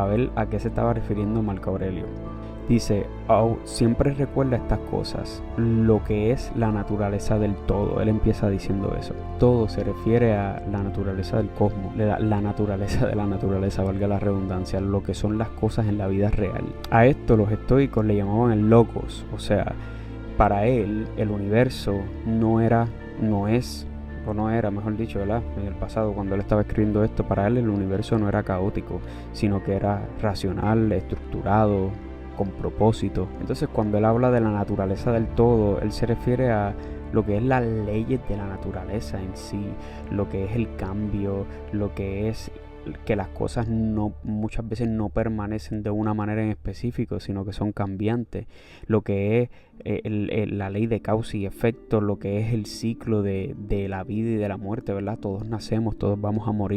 a ver a qué se estaba refiriendo Marco Aurelio. Dice, siempre recuerda estas cosas, lo que es la naturaleza del todo. Él empieza diciendo eso. Todo se refiere a la naturaleza del cosmos, la naturaleza de la naturaleza, valga la redundancia, lo que son las cosas en la vida real. A esto los estoicos le llamaban el logos, o sea, para él el universo no era, mejor dicho, ¿verdad? En el pasado, cuando él estaba escribiendo esto, para él el universo no era caótico, sino que era racional, estructurado, con propósito. Entonces, cuando él habla de la naturaleza del todo, él se refiere a lo que es las leyes de la naturaleza en sí, lo que es el cambio, lo que es que las cosas muchas veces no permanecen de una manera en específico, sino que son cambiantes, lo que es la ley de causa y efecto, lo que es el ciclo de la vida y de la muerte, ¿verdad? Todos nacemos, todos vamos a morir.